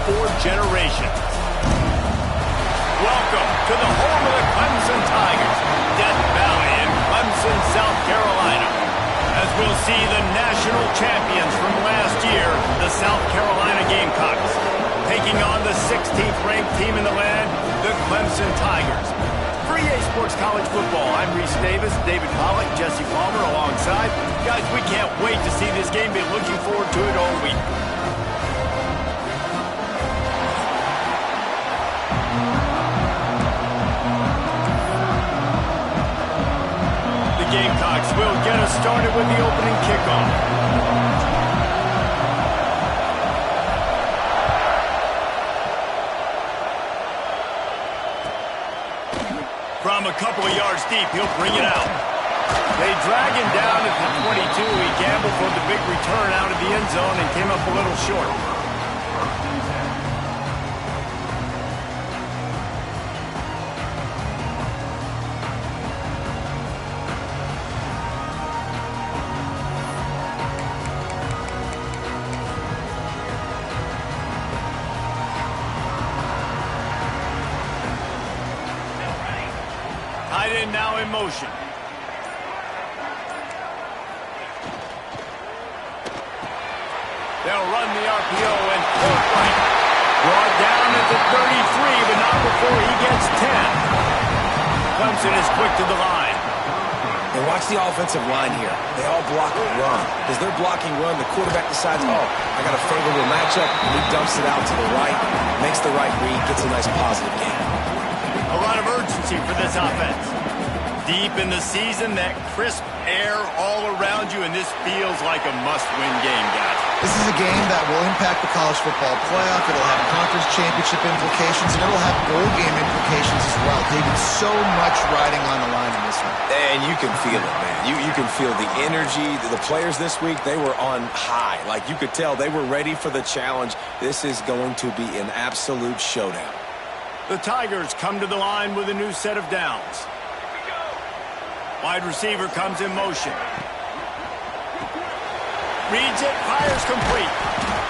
for generations. Welcome to the home of the Clemson Tigers, Death Valley in Clemson, South Carolina. As we'll see the national champions from last year, the South Carolina Gamecocks, taking on the 16th ranked team in the land, the Clemson Tigers. For EA Sports College Football, I'm Reese Davis, David Pollack, Jesse Palmer alongside. Guys, we can't wait to see this game. Been looking forward to it all week. The Gamecocks will get us started with the opening kickoff. From a couple of yards deep, he'll bring it out. They drag him down at the 22. He gambled for the big return out of the end zone and came up a little short. Tight end now in motion. They'll run the RPO and pull it right. Brought down at the 33, but not before he gets 10. Clemson is quick to the line. And watch the offensive line here. They all block a run. As they're blocking run, the quarterback decides, oh, I got a favorable matchup, and he dumps it out to the right, makes the right read, gets a nice positive gain. A lot of urgency for this offense. Deep in the season, that crisp air all around you, and this feels like a must-win game, guys. This is a game that will impact the college football playoff. It'll have conference championship implications, and it'll have bowl game implications as well. David, so much riding on the line in this one. And you can feel it, man. You can feel the energy. The players this week, they were on high. Like, you could tell they were ready for the challenge. This is going to be an absolute showdown. The Tigers come to the line with a new set of downs. Wide receiver comes in motion. Reads it, fires complete.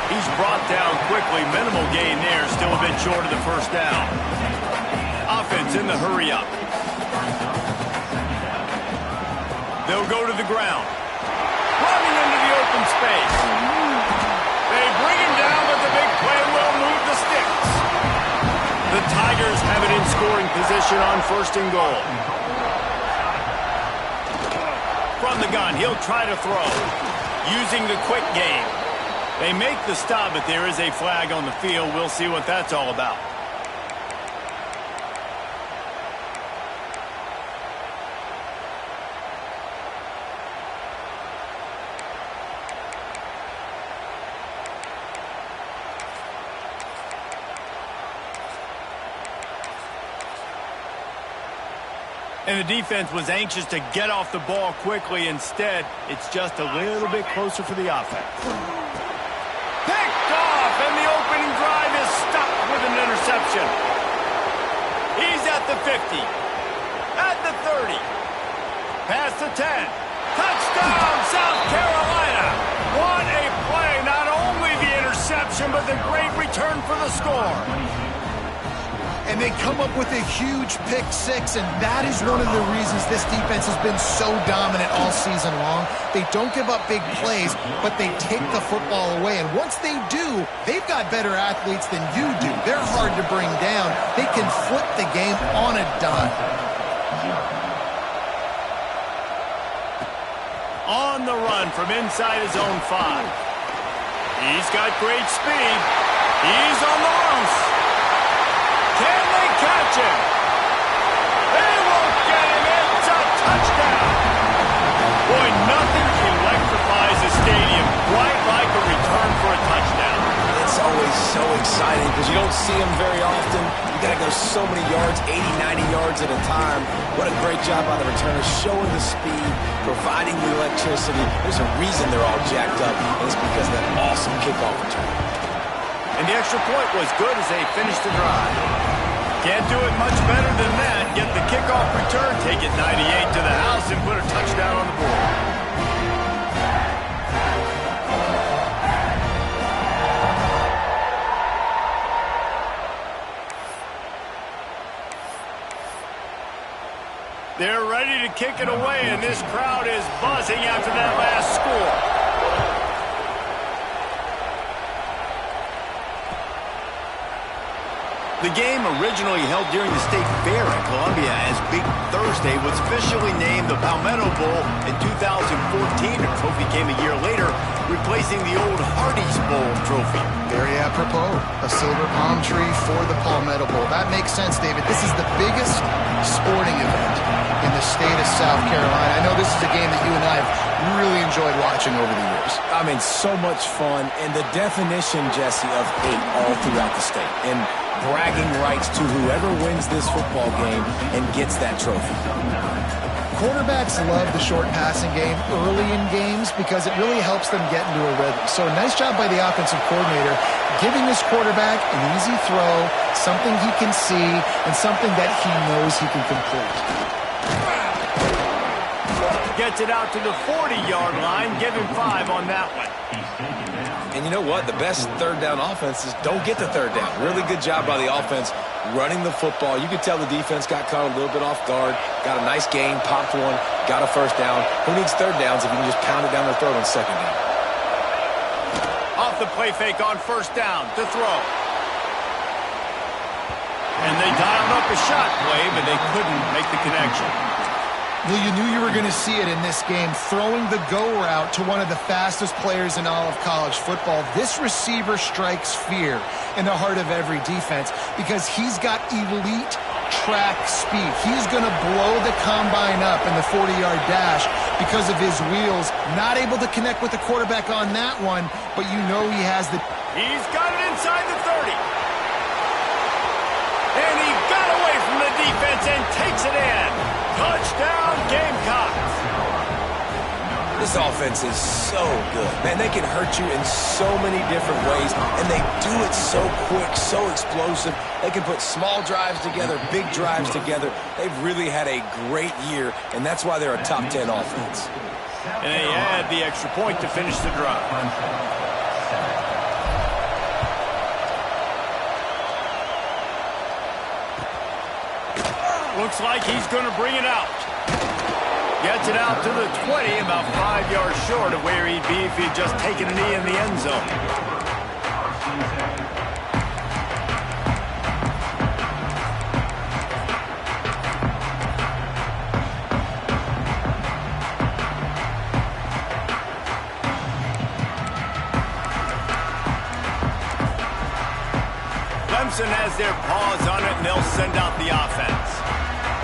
He's brought down quickly. Minimal gain there, still a bit short of the first down. Offense in the hurry up. They'll go to the ground. Running into the open space. They bring him down, but the big play will move the sticks. The Tigers have it in scoring position on 1st and goal. From the gun, he'll try to throw, using the quick game. They make the stop, but there is a flag on the field. We'll see what that's all about. And the defense was anxious to get off the ball quickly. Instead, it's just a little bit closer for the offense. Picked off, and the opening drive is stopped with an interception. He's at the 50, at the 30, past the 10. Touchdown, South Carolina! What a play! Not only the interception, but the great return for the score. And they come up with a huge pick six, and that is one of the reasons this defense has been so dominant all season long. They don't give up big plays, but they take the football away. And once they do, they've got better athletes than you do. They're hard to bring down. They can flip the game on a dime. On the run from inside his own 5. He's got great speed. He's on the loose. Can they catch him? They won't get him. It's a touchdown. Boy, nothing electrifies a stadium quite like a return for a touchdown. It's always so exciting because you don't see them very often. You got to go so many yards, 80, 90 yards at a time. What a great job by the returners, showing the speed, providing the electricity. There's a reason they're all jacked up, and it's because of that awesome kickoff return. And the extra point was good as they finished the drive. Can't do it much better than that. Get the kickoff return, take it 98 to the house, and put a touchdown on the board. ready to kick it away, and this crowd is buzzing after that last score. The game, originally held during the State Fair in Columbia as Big Thursday, was officially named the Palmetto Bowl in 2014. The trophy came a year later, replacing the old Hardee's Bowl trophy. Very apropos. A silver palm tree for the Palmetto Bowl. That makes sense, David. This is the biggest sporting event in the state of South Carolina. I know this is a game that you and I have really enjoyed watching over the years. I mean, so much fun, and the definition, Jesse, of hate all throughout the state. And bragging rights to whoever wins this football game and gets that trophy. Quarterbacks love the short passing game early in games because it really helps them get into a rhythm. So nice job by the offensive coordinator giving this quarterback an easy throw, something he can see, and something that he knows he can complete. Gets it out to the 40-yard line. Give him 5 on that one. And you know what? The best third down offenses don't get the third down. Really good job by the offense running the football. You could tell the defense got caught a little bit off guard. Got a nice gain, popped one, got a first down. Who needs third downs if you can just pound it down their throat on second down? Off the play fake on first down to throw. And they dialed up a shot play, but they couldn't make the connection. Well, you knew you were going to see it in this game, throwing the go route to one of the fastest players in all of college football. This receiver strikes fear in the heart of every defense because he's got elite track speed. He's going to blow the combine up in the 40-yard dash because of his wheels. Not able to connect with the quarterback on that one, but you know he has the... He's got it inside the 30. And he got away from the defense and takes it in. Touchdown, Gamecocks. This offense is so good. Man, they can hurt you in so many different ways, and they do it so quick, so explosive. They can put small drives together, big drives together. They've really had a great year, and that's why they're a top 10 offense. And they add the extra point to finish the drive. Looks like he's going to bring it out. Gets it out to the 20, about 5 yards short of where he'd be if he'd just taken a knee in the end zone. Clemson has their paws on it, and they'll send out the offense.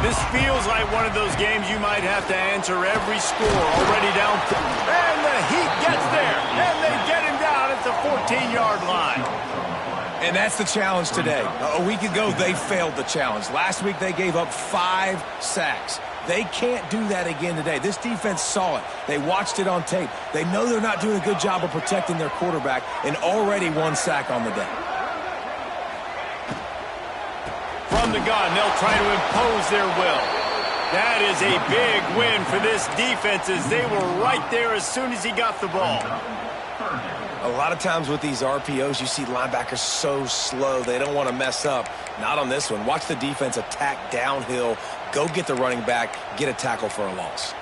This feels like one of those games you might have to answer every score already down. And the Heat gets there, and they get him down at the 14-yard line. And that's the challenge today. A week ago, they failed the challenge. Last week, they gave up 5 sacks. They can't do that again today. This defense saw it. They watched it on tape. They know they're not doing a good job of protecting their quarterback, and already 1 sack on the day. From the gun, they'll try to impose their will. That is a big win for this defense as they were right there as soon as he got the ball. A lot of times with these RPOs, you see linebackers so slow, they don't want to mess up. Not on this one. Watch the defense attack downhill, go get the running back, get a tackle for a loss.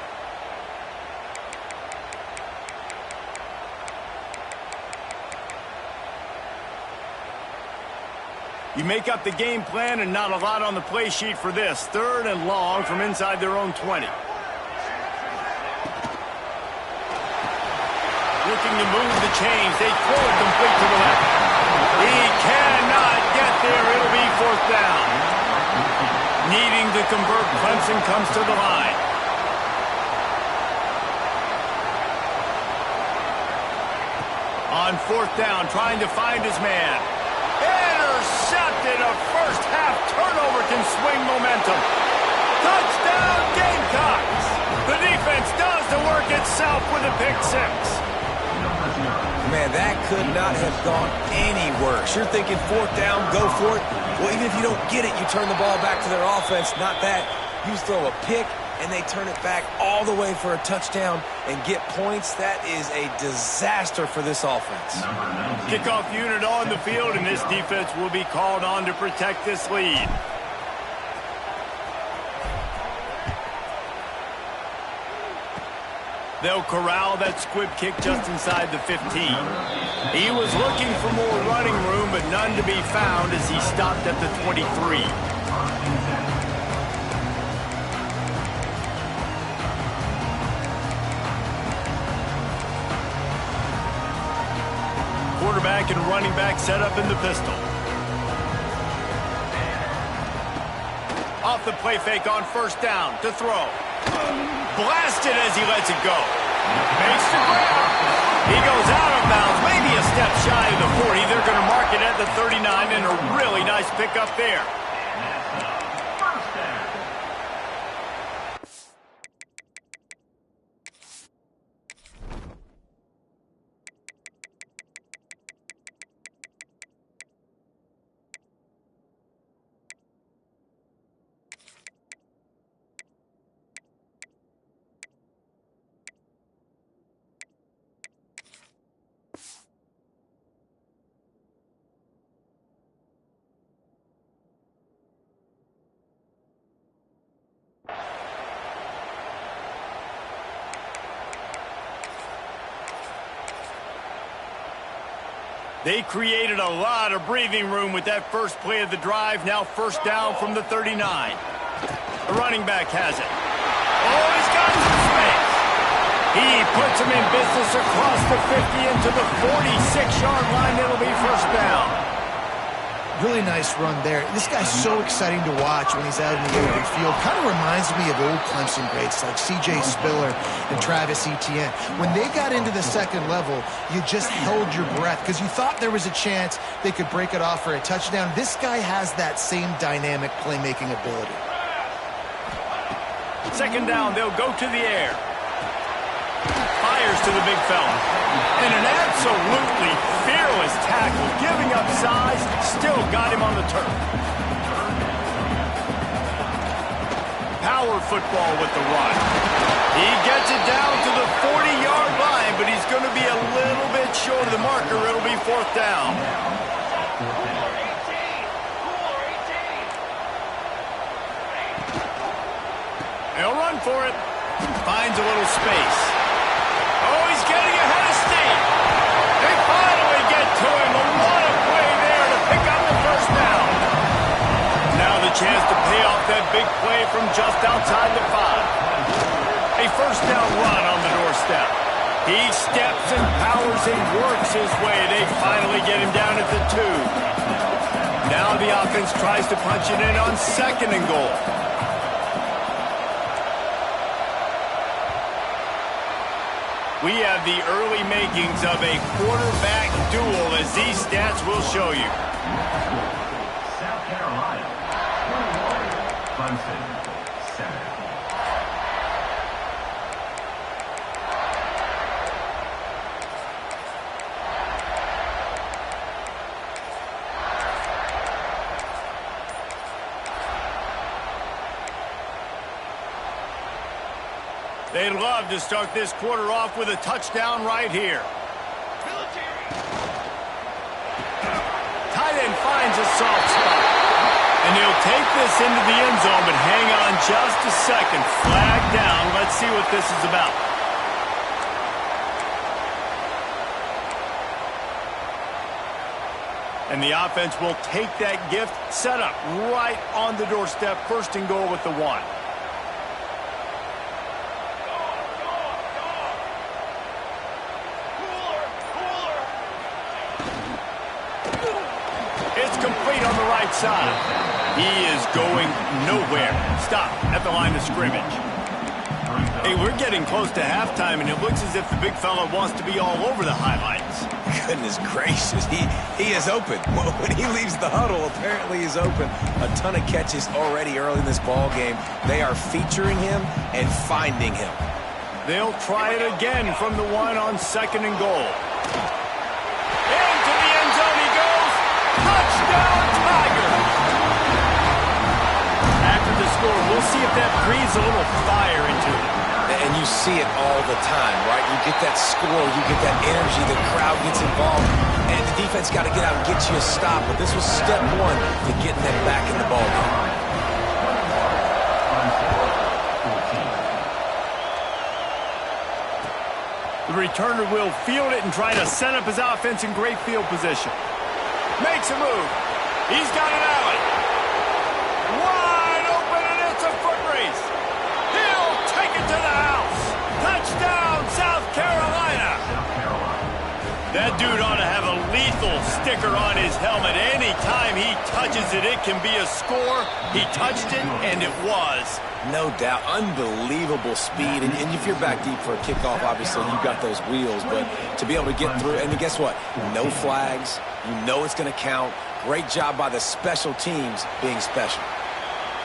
You make up the game plan and not a lot on the play sheet for this. 3rd and long from inside their own 20. Looking to move the chains. They throw it complete to the left. He cannot get there. It'll be 4th down. Needing to convert, Clemson comes to the line. On 4th down, trying to find his man. Intercepted. A first-half turnover can swing momentum. Touchdown, Gamecocks. The defense does the work itself with a pick 6. Man, that could not have gone any worse. You're thinking 4th down, go for it. Well, even if you don't get it, you turn the ball back to their offense. Not that. You throw a pick, and they turn it back all the way for a touchdown and get points. That is a disaster for this offense. Kickoff unit on the field, and this defense will be called on to protect this lead. They'll corral that squib kick just inside the 15. He was looking for more running room, but none to be found as he stopped at the 23. Quarterback and running back set up in the pistol. Off the play fake on first down to throw. Blasted as he lets it go. Makes the grab. He goes out of bounds, maybe a step shy of the 40. They're going to mark it at the 39, and a really nice pickup there. They created a lot of breathing room with that first play of the drive. Now first down from the 39. The running back has it. Oh, he's got some space. He puts him in business across the 50 into the 46-yard line. It'll be first down. Really nice run there. This guy's so exciting to watch when he's out in the open field. Kind of reminds me of old Clemson greats like C.J. Spiller and Travis Etienne. When they got into the second level, you just held your breath because you thought there was a chance they could break it off for a touchdown. This guy has that same dynamic playmaking ability. Second down, they'll go to the air. Fires to the big fella. And an absolutely fearless tackle, giving up size, still got him on the turf. Power football with the run. He gets it down to the 40-yard line, but he's going to be a little bit short of the marker. It'll be fourth down. He'll run for it. Finds a little space. Oh, he's getting ahead of steam. They finally get to him. A lot of play there to pick up the first down. Now the chance to pay off that big play from just outside the 5. A first down run on the doorstep. He steps and powers and works his way. They finally get him down at the 2. Now the offense tries to punch it in on second and goal. We have the early makings of a quarterback duel, as these stats will show you. South Carolina, 21, Clemson, 7. They'd love to start this quarter off with a touchdown right here. Tight end finds a soft spot. And he'll take this into the end zone, but hang on just a second. Flag down. Let's see what this is about. And the offense will take that gift, set up right on the doorstep. First and goal with the 1. Complete on the right side. He is going nowhere. Stop at the line of scrimmage. Hey, we're getting close to halftime, and it looks as if the big fella wants to be all over the highlights. Goodness gracious, he is open. When he leaves the huddle, apparently he's open. A ton of catches already early in this ball game. They are featuring him and finding him. They'll try it again from the 1 on second and goal. Into the end zone he goes. Touchdown, Tigers! After the score, we'll see if that breathes a little fire into it. And you see it all the time, right? You get that score, you get that energy, the crowd gets involved, and the defense got to get out and get you a stop. But this was step 1 to getting them back in the ballgame. The returner will field it and try to set up his offense in great field position. Makes a move. He's got an alley. Wide open, and it's a foot race. He'll take it to the house. Touchdown, South Carolina. That dude ought to have a lethal sticker on his helmet. Anytime he touches it, it can be a score. He touched it, and it was. No doubt. Unbelievable speed. And if you're back deep for a kickoff, obviously you've got those wheels. But to be able to get through, and guess what? No flags. You know it's going to count. Great job by the special teams being special.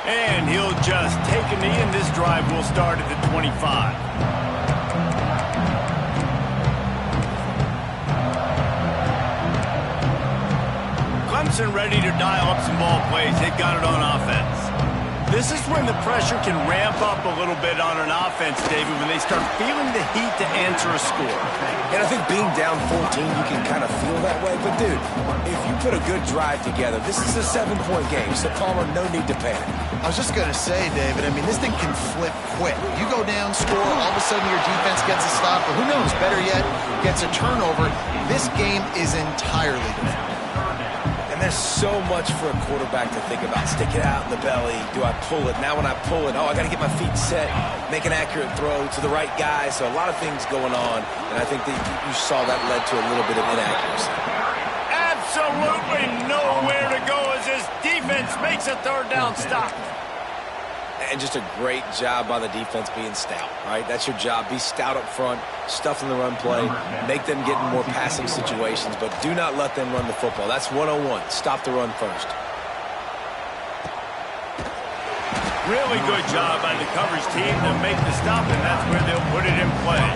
And he'll just take a knee, and this drive will start at the 25. Clemson ready to dial up some ball plays. They've got it on offense. This is when the pressure can ramp up a little bit on an offense, David, when they start feeling the heat to answer a score. And I think being down 14, you can kind of feel that way. But, dude, if you put a good drive together, this is a 7-point game. So, Palmer, no need to panic. I was just going to say, David, I mean, this thing can flip quick. You go down, score, all of a sudden your defense gets a stop, or who knows, better yet, gets a turnover. This game is entirely different. There's so much for a quarterback to think about. Stick it out in the belly. Do I pull it? Now when I pull it, I got to get my feet set, make an accurate throw to the right guy. So a lot of things going on, and I think that you saw that led to a little bit of inaccuracy. Absolutely nowhere to go as his defense makes a third down stop. And just a great job by the defense being stout, right? That's your job. Be stout up front, stuff in the run play, make them get in more passing situations, but do not let them run the football. That's 101. Stop the run first. Really good job by the coverage team to make the stop, and that's where they'll put it in play.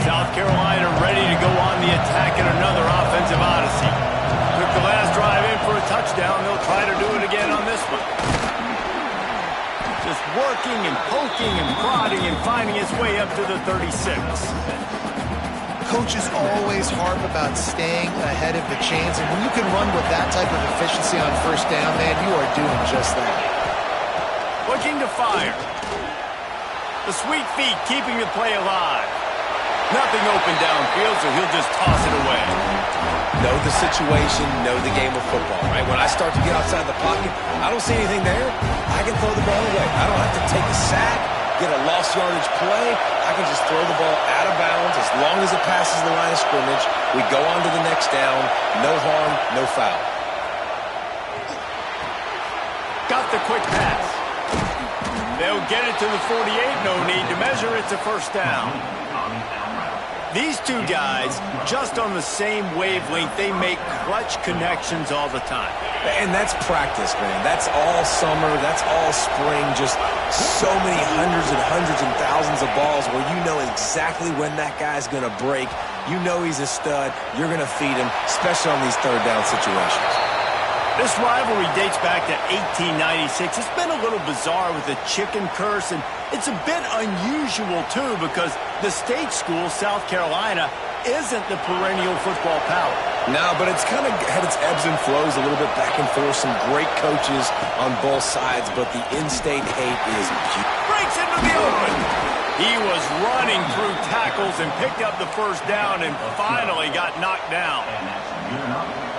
South Carolina ready to go on the attack in another offensive odyssey. Took the last drive in for a touchdown. They'll try to do it again on this one. Just working and poking and prodding and finding his way up to the 36. Coaches always harp about staying ahead of the chains, and when you can run with that type of efficiency on first down, man, you are doing just that. Looking to fire. The sweet feet keeping the play alive. Nothing open downfield, so he'll just toss it away. Know the situation, know the game of football, right? When I start to get outside the pocket, I don't see anything there. I can throw the ball away. I don't have to take a sack, get a lost yardage play. I can just throw the ball out of bounds as long as it passes the line of scrimmage. We go on to the next down. No harm, no foul. Got the quick pass. They'll get it to the 48. No need to measure. It's a first down. These two guys, just on the same wavelength, they make clutch connections all the time. And that's practice, man. That's all summer. That's all spring. Just so many hundreds and thousands of balls where you know exactly when that guy's going to break. You know he's a stud. You're going to feed him, especially on these third down situations. This rivalry dates back to 1896. It's been a little bizarre with the chicken curse, and it's a bit unusual, too, because the state school, South Carolina, isn't the perennial football power. No, but it's kind of had its ebbs and flows a little bit back and forth. Some great coaches on both sides, but the in-state hate is huge. Breaks into the open. He was running through tackles and picked up the first down and finally got knocked down.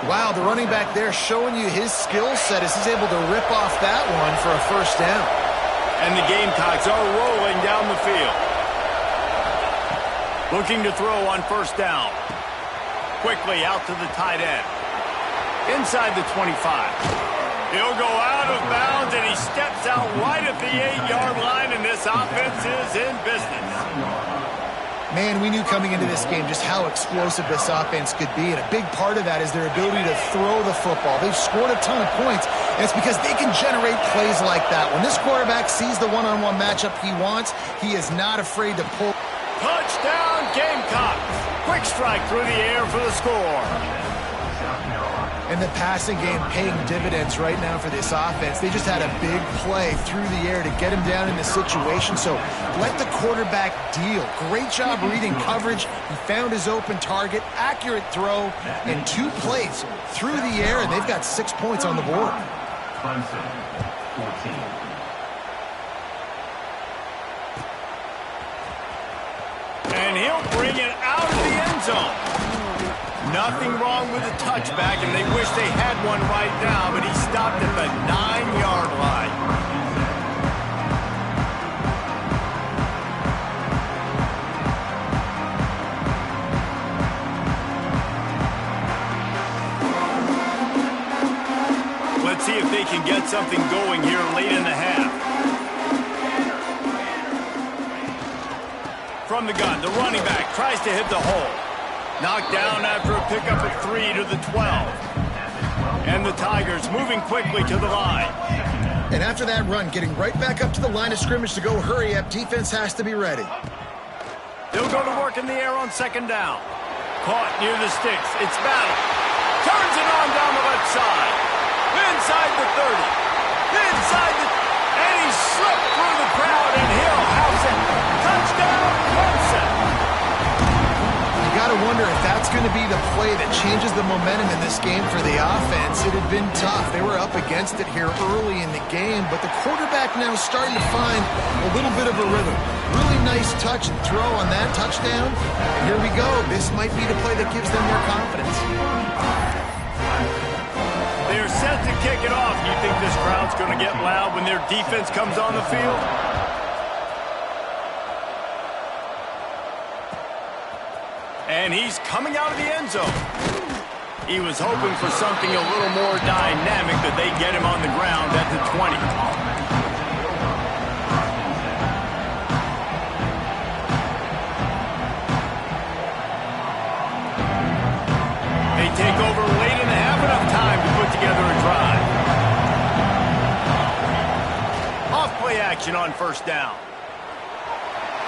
Wow, the running back there showing you his skill set as he's able to rip off that one for a first down. And the Gamecocks are rolling down the field. Looking to throw on first down. Quickly out to the tight end. Inside the 25. He'll go out of bounds, and he steps out right at the 8-yard line, and this offense is in business. Man, we knew coming into this game just how explosive this offense could be, and a big part of that is their ability to throw the football. They've scored a ton of points, and it's because they can generate plays like that. When this quarterback sees the one-on-one matchup he wants, he is not afraid to pull. Touchdown, Gamecocks! Quick strike through the air for the score. And the passing game paying dividends right now for this offense. They just had a big play through the air to get him down in the situation. So let the quarterback deal. Great job reading coverage. He found his open target, accurate throw, and 2 plays through the air, and they've got 6 points on the board. Clemson, 14. And he'll bring it out of the end zone. Nothing wrong with the touchback, and they wish they had one right now, but he stopped at the 9-yard line. Let's see if they can get something going here late in the half. From the gun, the running back tries to hit the hole. Knocked down after a pickup of 3 to the 12. And the Tigers moving quickly to the line. And after that run, getting right back up to the line of scrimmage to go hurry up, defense has to be ready. They'll go to work in the air on second down. Caught near the sticks. It's Battle. Turns it on down the left side. Inside the 30. Inside the... And he slipped through the crowd, and Hill house it. Touchdown, Clemson. You got to wonder if that's going to be the play that changes the momentum in this game for the offense. It had been tough. They were up against it here early in the game, but the quarterback now starting to find a little bit of a rhythm. Really nice touch and throw on that touchdown. And here we go. This might be the play that gives them their confidence. They're set to kick it off. Do you think this crowd's going to get loud when their defense comes on the field? And he's coming out of the end zone. He was hoping for something a little more dynamic, but they get him on the ground at the 20. They take over late in the half, enough time to put together a drive. Off play action on first down.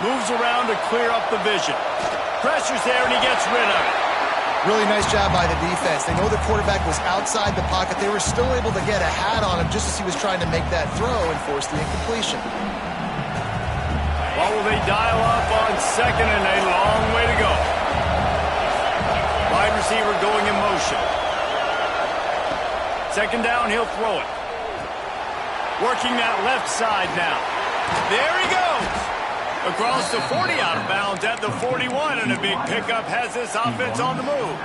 Moves around to clear up the vision. Pressure's there, and he gets rid of it. Really nice job by the defense. They know the quarterback was outside the pocket. They were still able to get a hat on him just as he was trying to make that throw and force the incompletion. What will they dial up on second and a long way to go? Wide receiver going in motion. Second down, he'll throw it. Working that left side now. There he goes. Across the 40, out of bounds at the 41, and a big pickup has this offense on the move.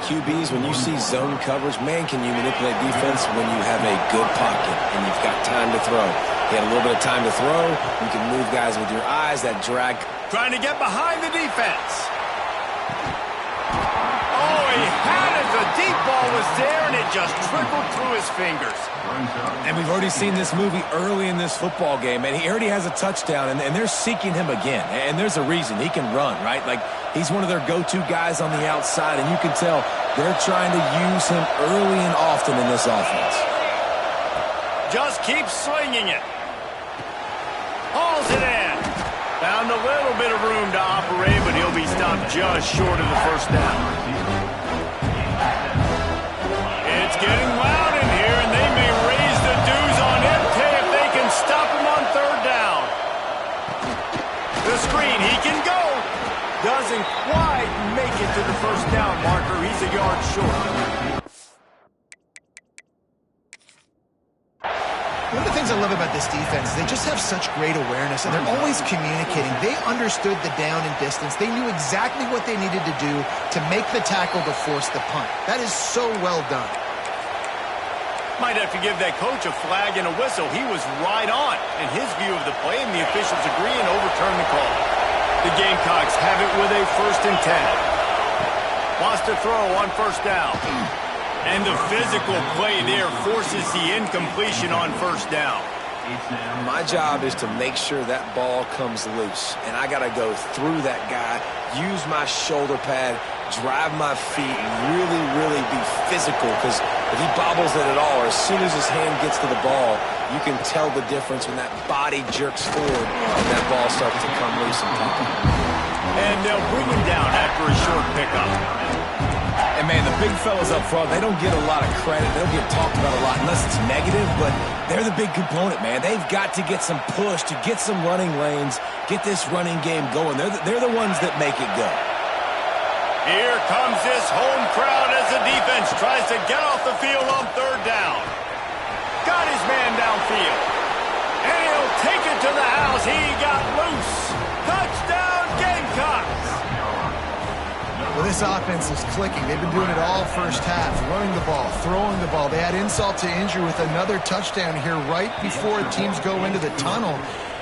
QBs, when you see zone coverage, man, can you manipulate defense when you have a good pocket and you've got time to throw. You had a little bit of time to throw. You can move guys with your eyes, that drag. Trying to get behind the defense. Oh, he had it. The deep ball was there, and it just trickled through his fingers. And we've already seen this movie early in this football game, and he already has a touchdown, and they're seeking him again. And there's a reason. He can run, right? Like, he's one of their go-to guys on the outside, and you can tell they're trying to use him early and often in this offense. Just keep slinging it. Hauls it in. Found a little bit of room to operate, but he'll be stopped just short of the first down. It's getting loud in here, and they may raise the dues on MK if they can stop him on third down. The screen, he can go. Doesn't quite make it to the first down marker. He's a yard short. One of the things I love about this defense is they just have such great awareness, and they're always communicating. They understood the down and distance. They knew exactly what they needed to do to make the tackle to force the punt. That is so well done. Might have to give that coach a flag and a whistle. He was right on in his view of the play, and the officials agree and overturn the call. The Gamecocks have it with a 1st and 10. Wants to throw on first down. And the physical play there forces the incompletion on first down. My job is to make sure that ball comes loose, and I got to go through that guy, use my shoulder pad, drive my feet, and really, really be physical, because if he bobbles it at all, or as soon as his hand gets to the ball, you can tell the difference when that body jerks forward and that ball starts to come loose and pop. And they'll bring him down after a short pickup. And, man, the big fellas up front, they don't get a lot of credit. They don't get talked about a lot unless it's negative, but they're the big component, man. They've got to get some push, to get some running lanes, get this running game going. They're the ones that make it go. Here comes this home crowd as the defense tries to get off the field on third down. got his man downfield. And he'll take it to the house. He got loose. Touchdown, Gamecocks. Well, this offense is clicking. They've been doing it all first half, running the ball, throwing the ball. They had insult to injury with another touchdown here right before teams go into the tunnel.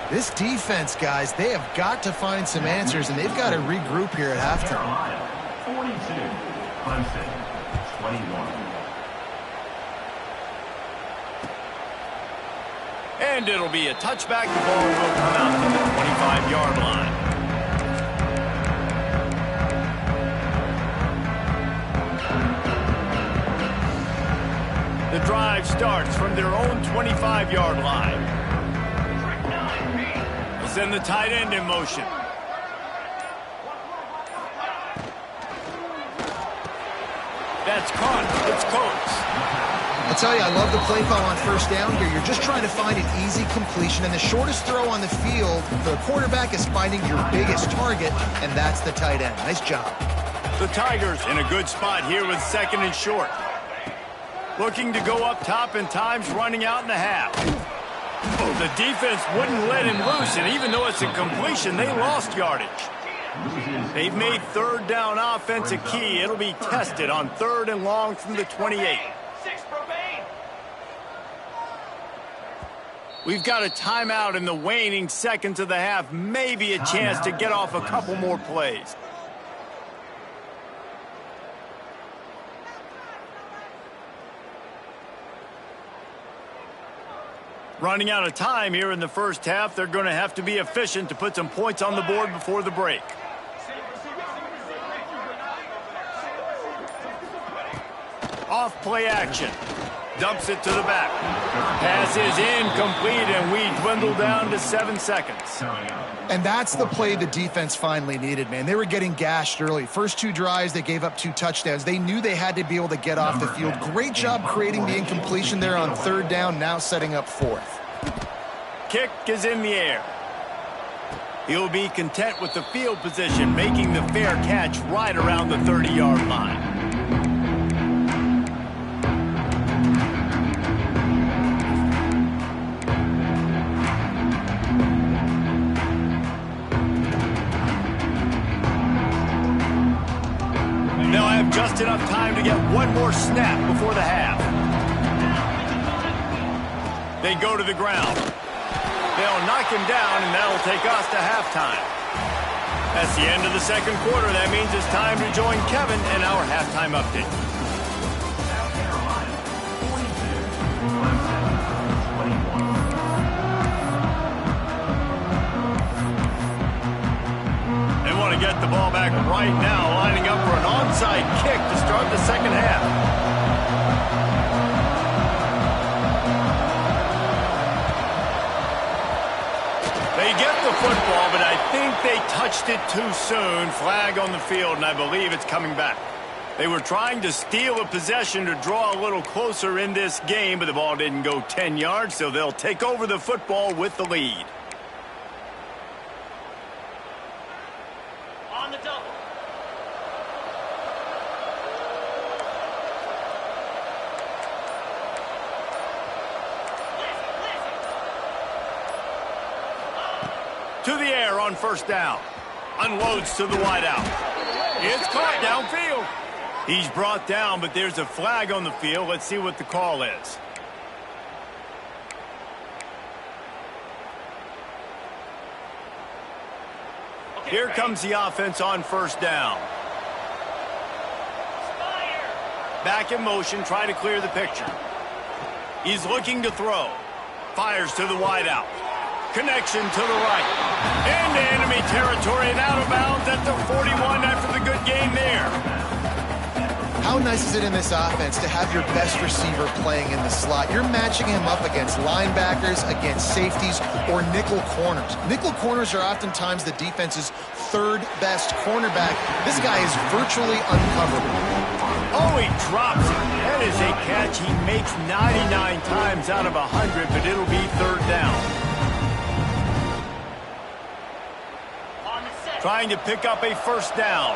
This defense, guys, they have got to find some answers, and they've got to regroup here at halftime. 42, Clemson, 21. And it'll be a touchback. The ball will come out to the 25-yard line. The drive starts from their own 25-yard line. They'll send the tight end in motion. That's caught. It's Coates. I'll tell you, I love the play call on first down here. You're just trying to find an easy completion, and the shortest throw on the field, the quarterback is finding your biggest target, and that's the tight end. Nice job. The Tigers in a good spot here with second and short. Looking to go up top, and time's running out in the half. Oh, the defense wouldn't let him loose, and even though it's a completion, they lost yardage. They've made third down offense a key. It'll be tested on third and long from the 28. We've got a timeout in the waning seconds of the half. Maybe a chance to get off a couple more plays. Running out of time here in the first half. They're going to have to be efficient to put some points on the board before the break. Off play action. Dumps it to the back. Pass is incomplete, and we dwindle down to 7 seconds. And that's the play the defense finally needed, man. They were getting gashed early. First 2 drives, they gave up 2 touchdowns. They knew they had to be able to get off the field. Great job creating the incompletion there on third down, now setting up fourth. Kick is in the air. He'll be content with the field position, making the fair catch right around the 30-yard line. Just enough time to get one more snap before the half. They go to the ground. They'll knock him down, and that'll take us to halftime. That's the end of the second quarter. That means it's time to join Kevin in our halftime update. Get the ball back right now, lining up for an onside kick to start the second half. They get the football, but I think they touched it too soon. Flag on the field, and I believe it's coming back. They were trying to steal a possession to draw a little closer in this game, but the ball didn't go 10 yards, so they'll take over the football with the lead. To the air on first down. Unloads to the wideout. It's caught downfield. He's brought down, but there's a flag on the field. Let's see what the call is. Here comes the offense on first down. Back in motion, try to clear the picture. He's looking to throw. Fires to the wideout. Connection to the right. Into enemy territory and out of bounds at the 41 after the good game there. How nice is it in this offense to have your best receiver playing in the slot? You're matching him up against linebackers, against safeties, or nickel corners. Nickel corners are oftentimes the defense's third best cornerback. This guy is virtually uncoverable. Oh, he drops it. That is a catch he makes 99 times out of 100, but it'll be third down. Trying to pick up a first down.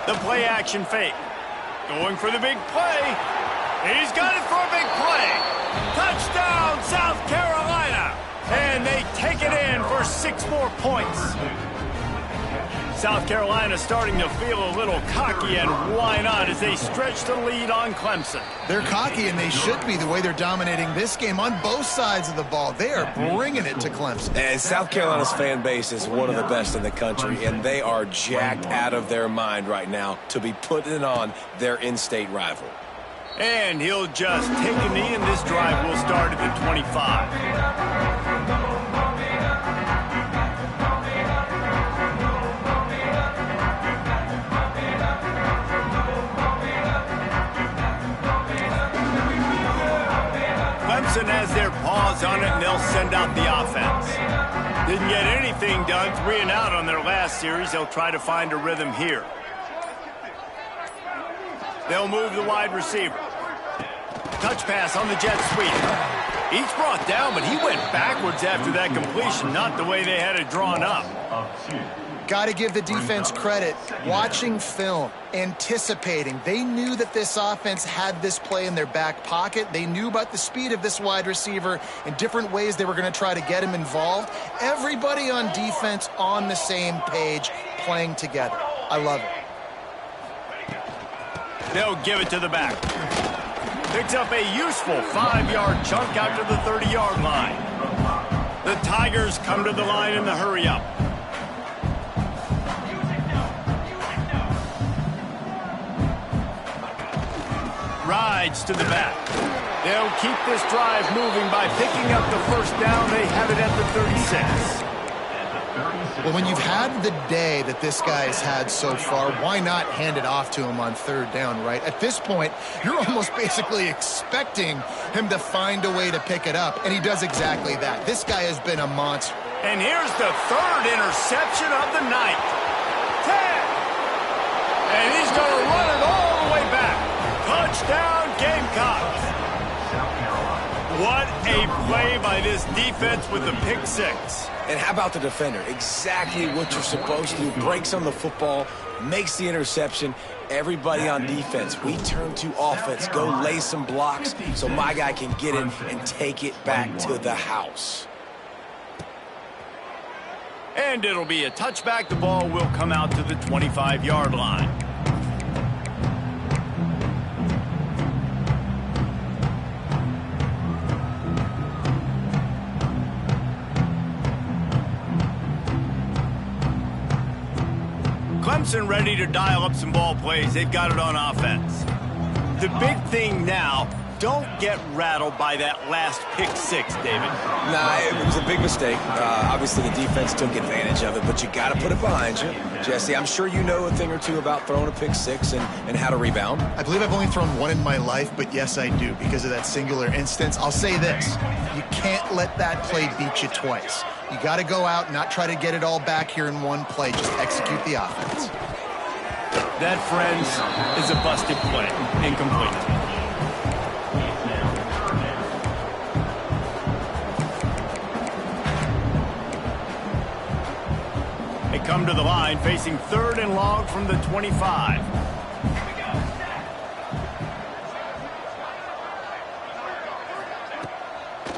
The play action fake. Going for the big play. He's got it for a big play. Touchdown, South Carolina. And they take it in for 6 more points. South Carolina starting to feel a little cocky, and why not, as they stretch the lead on Clemson. They're cocky, and they should be, the way they're dominating this game on both sides of the ball. They are bringing it to Clemson. And South Carolina's fan base is one of the best in the country, and they are jacked out of their mind right now to be putting it on their in-state rival. And he'll just take a knee, and this drive will start at the 25. Clemson has their paws on it, and they'll send out the offense. Didn't get anything done, 3 and out on their last series. They'll try to find a rhythm here. They'll move the wide receiver. Touch pass on the jet sweep. Each brought down, but he went backwards after that completion, not the way they had it drawn up. Got to give the defense credit. Watching film, anticipating. They knew that this offense had this play in their back pocket. They knew about the speed of this wide receiver and different ways they were going to try to get him involved. Everybody on defense on the same page, playing together. I love it. They'll give it to the back. Picks up a useful 5-yard chunk out to the 30-yard line. The Tigers come to the line in the hurry-up. Rides to the back. They'll keep this drive moving by picking up the first down. They have it at the 36. Well, when you've had the day that this guy has had so far, why not hand it off to him on 3rd down, right? At this point, you're almost basically expecting him to find a way to pick it up, and he does exactly that. This guy has been a monster. And here's the 3rd interception of the night. 10. And he's going to run it all the way back. Touchdown, Gamecocks. What a play by this defense with the pick 6. And how about the defender? Exactly what you're supposed to do. Breaks on the football, makes the interception. Everybody on defense, we turn to offense. Go lay some blocks so my guy can get in and take it back to the house. And it'll be a touchback. The ball will come out to the 25-yard line. Clemson ready to dial up some ball plays. They've got it on offense. The big thing now, don't get rattled by that last pick 6, David. Nah, it was a big mistake. Obviously, the defense took advantage of it, but you got to put it behind you. Jesse, I'm sure you know a thing or two about throwing a pick 6 and how to rebound. I believe I've only thrown one in my life, but yes, I do, because of that singular instance. I'll say this. You can't let that play beat you twice. You got to go out and not try to get it all back here in one play. Just execute the offense. That, friends, is a busted play. Incomplete. They come to the line facing 3rd and long from the 25.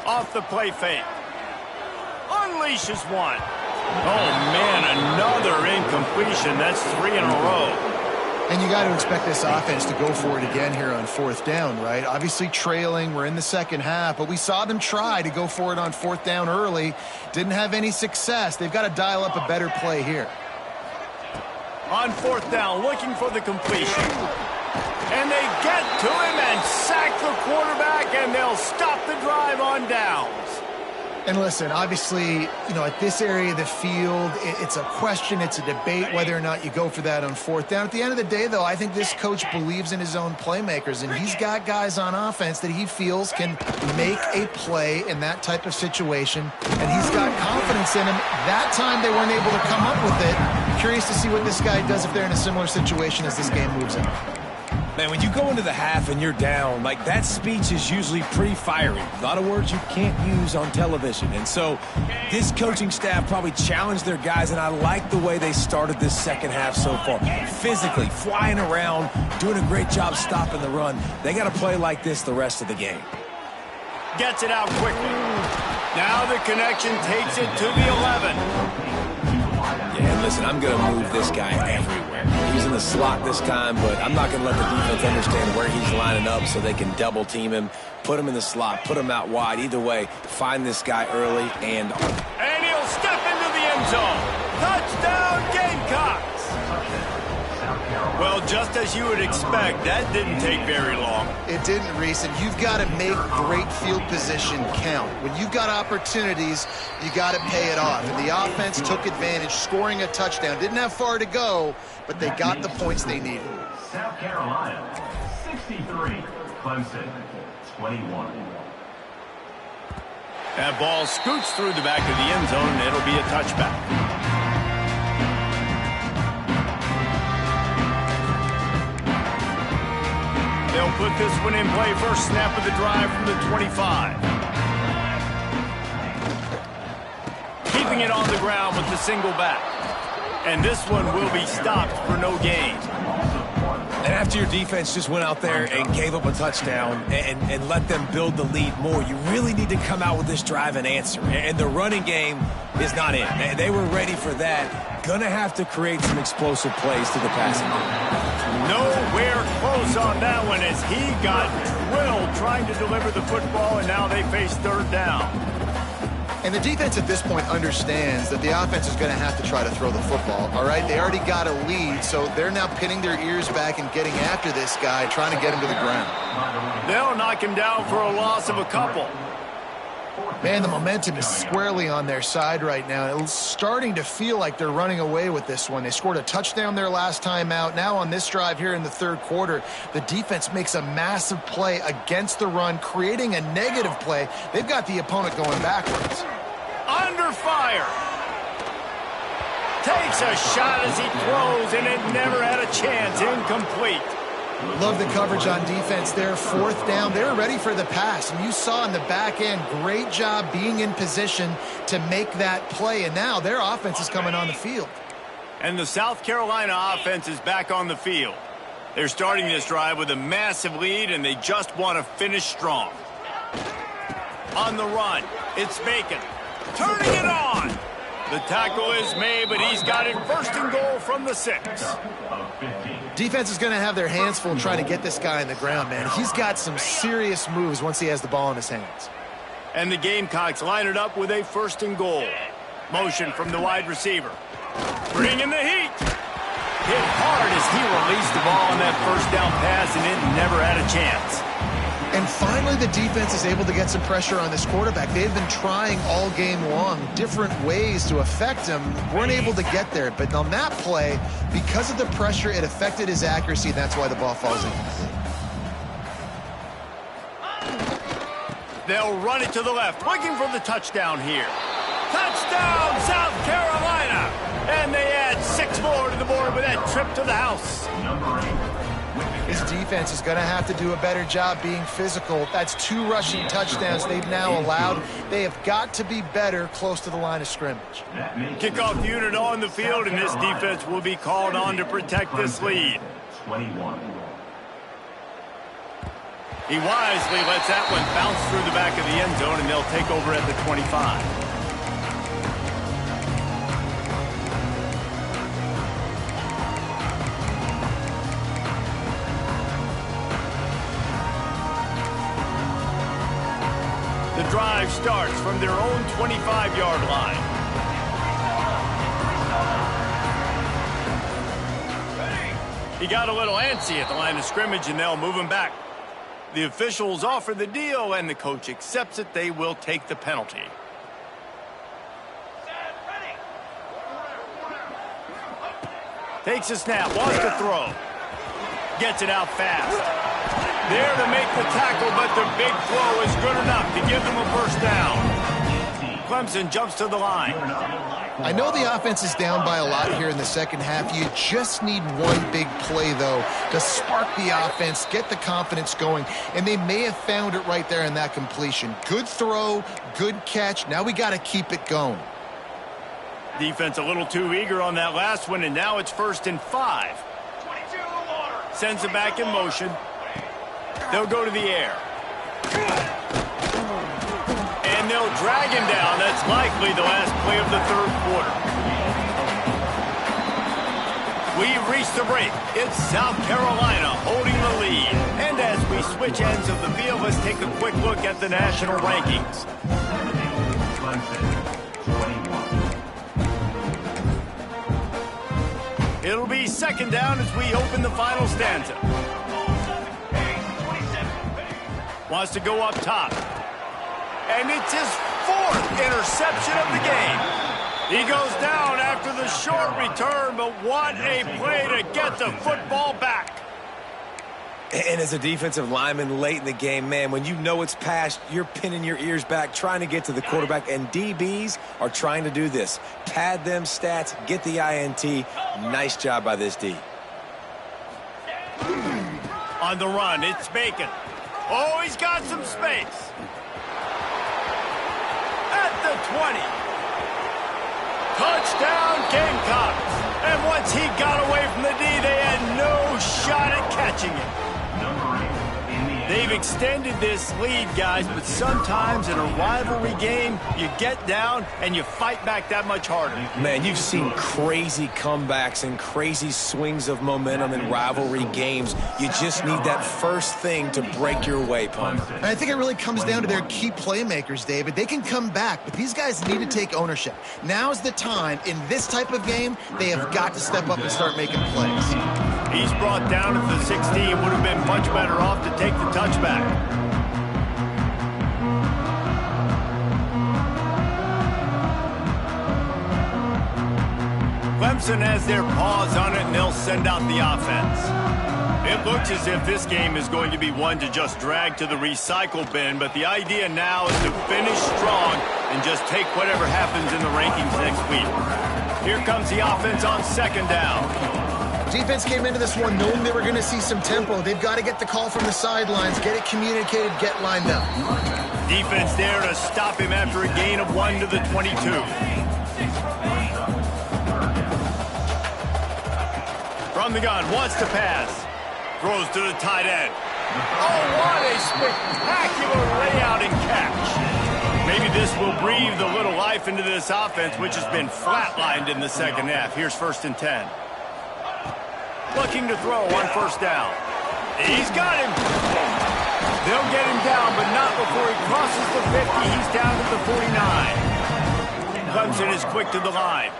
Off the play fake. Unleashes one. Oh, man, another incompletion. That's 3 in a row. And you got to expect this offense to go for it again here on 4th down, right? Obviously trailing, we're in the second half, but we saw them try to go for it on 4th down early. Didn't have any success. They've got to dial up a better play here. On 4th down, looking for the completion. And they get to him and sack the quarterback, and they'll stop the drive on downs. And listen, obviously, you know, at this area of the field, it's a question, it's a debate whether or not you go for that on 4th down. At the end of the day, though, I think this coach believes in his own playmakers, and he's got guys on offense that he feels can make a play in that type of situation, and he's got confidence in him. That time they weren't able to come up with it. Curious to see what this guy does if they're in a similar situation as this game moves in. Man, when you go into the half and you're down, like, that speech is usually pretty fiery. A lot of words you can't use on television. And so this coaching staff probably challenged their guys, and I like the way they started this second half so far. Physically, flying around, doing a great job stopping the run. They got to play like this the rest of the game. Gets it out quickly. Now the connection takes it to the 11. Yeah, and listen, I'm going to move this guy everywhere. He's in the slot this time, but I'm not going to let the defense understand where he's lining up so they can double team him, put him in the slot, put him out wide. Either way, find this guy early and he'll step into the end zone. Touchdown, Gamecocks! Well, just as you would expect, that didn't take very long. It didn't, Reese, and you've got to make great field position count. When you've got opportunities, you got to pay it off. And the offense took advantage, scoring a touchdown. Didn't have far to go, but they got the points they needed. South Carolina, 63. Clemson, 21. That ball scoots through the back of the end zone, and it'll be a touchback. They'll put this one in play. First snap of the drive from the 25. Keeping it on the ground with the single back. And this one will be stopped for no gain. And after your defense just went out there and gave up a touchdown and let them build the lead more, you really need to come out with this drive and answer. And the running game is not in. They were ready for that. Gonna have to create some explosive plays to the passing game. Nowhere close on that one as he got drilled trying to deliver the football, and now they face third down. And the defense at this point understands that the offense is going to have to try to throw the football, all right? They already got a lead, so they're now pinning their ears back and getting after this guy, trying to get him to the ground. They'll knock him down for a loss of a couple. Man, the momentum is squarely on their side right now. It's starting to feel like they're running away with this one. They scored a touchdown their last time out. Now on this drive here in the third quarter, the defense makes a massive play against the run, creating a negative play. They've got the opponent going backwards. Under fire. Takes a shot as he throws, and it never had a chance. Incomplete. Love the coverage on defense there. Fourth down. They're ready for the pass. And you saw in the back end, great job being in position to make that play. And now their offense is coming on the field. And the South Carolina offense is back on the field. They're starting this drive with a massive lead, and they just want to finish strong. On the run, it's Bacon. Turning it on. The tackle is made, but he's got it first and goal from the 6. Defense is going to have their hands full trying to get this guy on the ground, man. He's got some serious moves once he has the ball in his hands. And the Gamecocks line it up with a first and goal. Motion from the wide receiver. Bringing the heat. Hit hard as he released the ball on that first down pass, and it never had a chance. And finally, the defense is able to get some pressure on this quarterback. They've been trying all game long different ways to affect him. Weren't able to get there. But on that play, because of the pressure, it affected his accuracy. That's why the ball falls in. They'll run it to the left, looking for the touchdown here. Touchdown, South Carolina! And they add 6 more to the board with that trip to the house. His defense is going to have to do a better job being physical. That's 2 rushing touchdowns they've now allowed. They have got to be better close to the line of scrimmage. Kickoff unit on the field, and this defense will be called on to protect this lead. 21. He wisely lets that one bounce through the back of the end zone, and they'll take over at the 25. The drive starts from their own 25-yard line. He got a little antsy at the line of scrimmage, and they'll move him back. The officials offer the deal, and the coach accepts it. They will take the penalty. Takes a snap, wants to throw. Gets it out fast. There to make the tackle, but the big throw is good enough to give them a first down. Clemson jumps to the line. I know the offense is down by a lot here in the second half. You just need one big play, though, to spark the offense, get the confidence going, and they may have found it right there in that completion. Good throw, good catch. Now we got to keep it going. Defense a little too eager on that last one, and now it's 1st and 5. Sends it back in motion. They'll go to the air. And they'll drag him down. That's likely the last play of the 3rd quarter. We've reached the break. It's South Carolina holding the lead. And as we switch ends of the field, let's take a quick look at the national rankings. It'll be 2nd down as we open the final stanza. Wants to go up top. And it's his 4th interception of the game. He goes down after the short return, but what a play to get the football back. And as a defensive lineman late in the game, man, when you know it's passed, you're pinning your ears back, trying to get to the quarterback, and DBs are trying to do this. Pad them stats, get the INT. Nice job by this D. On the run, it's Bacon. Oh, he's got some space. At the 20. Touchdown, Gamecocks. And once he got away from the D, they had no shot at catching him. They've extended this lead, guys, but sometimes in a rivalry game, you get down and you fight back that much harder. Man, you've seen crazy comebacks and crazy swings of momentum in rivalry games. You just need that first thing to break your way, punter. And I think it really comes down to their key playmakers, David. They can come back, but these guys need to take ownership. Now's the time. In this type of game, they have got to step up and start making plays. He's brought down at the 16. Would have been much better off to take the touchback. Clemson has their paws on it, and they'll send out the offense. It looks as if this game is going to be one to just drag to the recycle bin, but the idea now is to finish strong and just take whatever happens in the rankings next week. Here comes the offense on 2nd down. Defense came into this one knowing they were going to see some tempo. They've got to get the call from the sidelines, get it communicated, get lined up. Defense there to stop him after a gain of 1 to the 22. From the gun, wants to pass. Throws to the tight end. Oh, what a spectacular layout and catch. Maybe this will breathe a little life into this offense, which has been flatlined in the second half. Here's 1st and 10. Looking to throw on 1st down. He's got him. They'll get him down, but not before he crosses the 50. He's down to the 49. Clemson is quick to the line.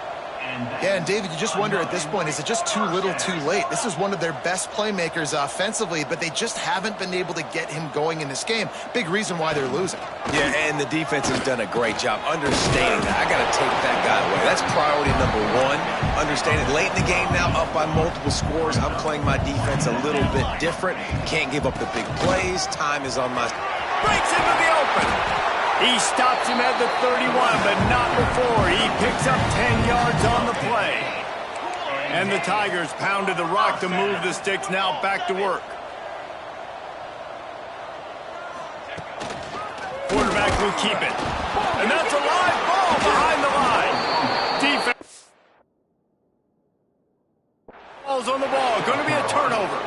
Yeah, and David, you just wonder at this point, is it just too little too late? This is one of their best playmakers offensively, but they just haven't been able to get him going in this game. Big reason why they're losing. Yeah, and the defense has done a great job understanding that. I got to take that guy away. That's priority number 1. Understanding late in the game now, up by multiple scores. I'm playing my defense a little bit different. Can't give up the big plays. Time is on my... Breaks into the open. He stops him at the 31, but not before. He picks up 10 yards on the play. And the Tigers pounded the rock to move the sticks, now back to work. Quarterback will keep it. And that's a live ball behind the line. Defense. Ball's on the ball. Going to be a turnover.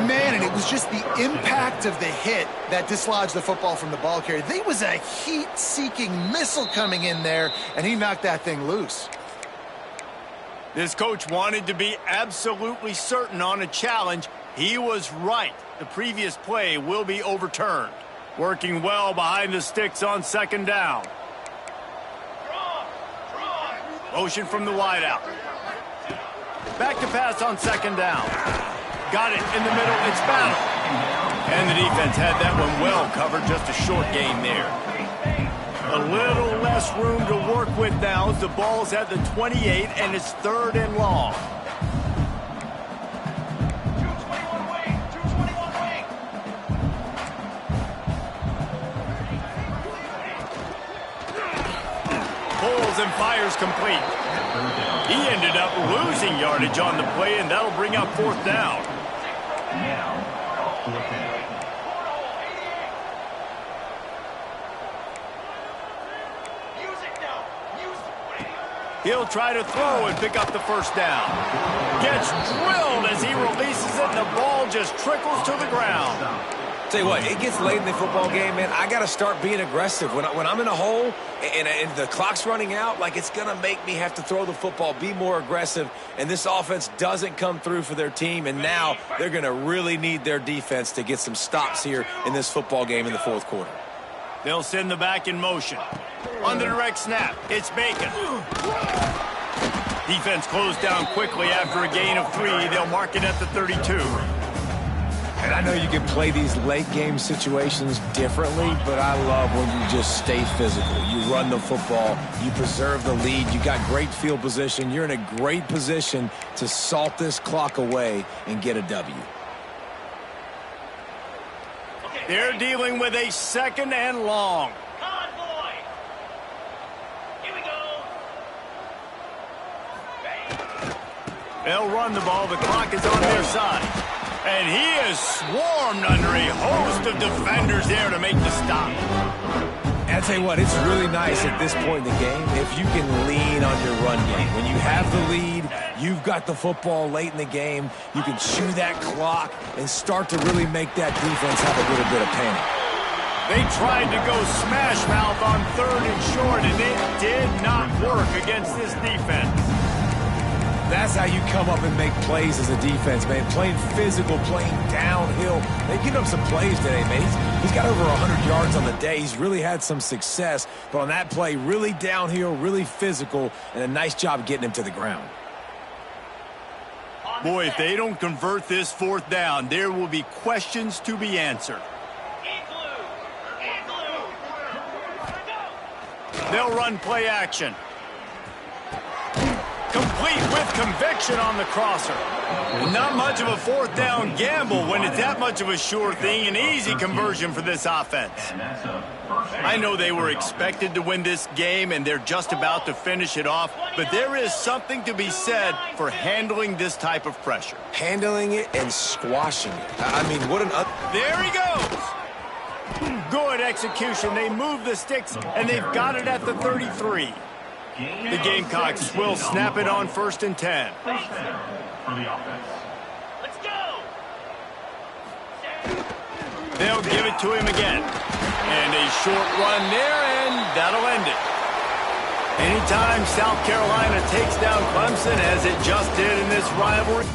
Man, and it was just the impact of the hit that dislodged the football from the ball carrier. There was a heat-seeking missile coming in there, and he knocked that thing loose. This coach wanted to be absolutely certain on a challenge. He was right. The previous play will be overturned. Working well behind the sticks on 2nd down. Motion from the wideout. Back to pass on 2nd down. Got it in the middle. It's battle. And the defense had that one well covered. Just a short gain there. A little less room to work with now as the ball's at the 28 and it's 3rd and long. pulls and fires complete. He ended up losing yardage on the play, and that'll bring up 4th down. Now, 4th down. He'll try to throw and pick up the 1st down. Gets drilled as he releases it, and the ball just trickles to the ground. Tell you what, it gets late in the football game, man. I got to start being aggressive. When I'm in a hole and the clock's running out, like, it's going to make me have to throw the football, be more aggressive, and this offense doesn't come through for their team, and now they're going to really need their defense to get some stops here in this football game in the 4th quarter. They'll send the back in motion. On the direct snap, it's Bacon. Defense closed down quickly after a gain of 3. They'll mark it at the 32. And I know you can play these late game situations differently, but I love when you just stay physical. You run the football, you preserve the lead, you got great field position. You're in a great position to salt this clock away and get a W. They're dealing with a 2nd and long. Convoy. Here we go. They'll run the ball. The clock is on their side. And he is swarmed under a host of defenders there to make the stop. And I tell you what, it's really nice at this point in the game if you can lean on your run game. When you have the lead, you've got the football late in the game, you can chew that clock and start to really make that defense have a little bit of panic. They tried to go smash mouth on 3rd and short, and it did not work against this defense. That's how you come up and make plays as a defense, man. Playing physical, playing downhill. They've given up some plays today, man. He's got over 100 yards on the day. He's really had some success. But on that play, really downhill, really physical, and a nice job getting him to the ground. Boy, if they don't convert this 4th down, there will be questions to be answered. They'll run play action. Complete with conviction on the crosser. Not much of a 4th down gamble when it's that much of a sure thing. An easy conversion for this offense. I know they were expected to win this game, and they're just about to finish it off, but there is something to be said for handling this type of pressure. Handling it and squashing it. I mean, what an... There he goes. Good execution. They move the sticks, and they've got it at the 33. The Gamecocks will snap it on 1st and 10. For the offense. Let's go. They'll give it to him again. And a short run there, and that'll end it. Anytime South Carolina takes down Clemson, as it just did in this rivalry,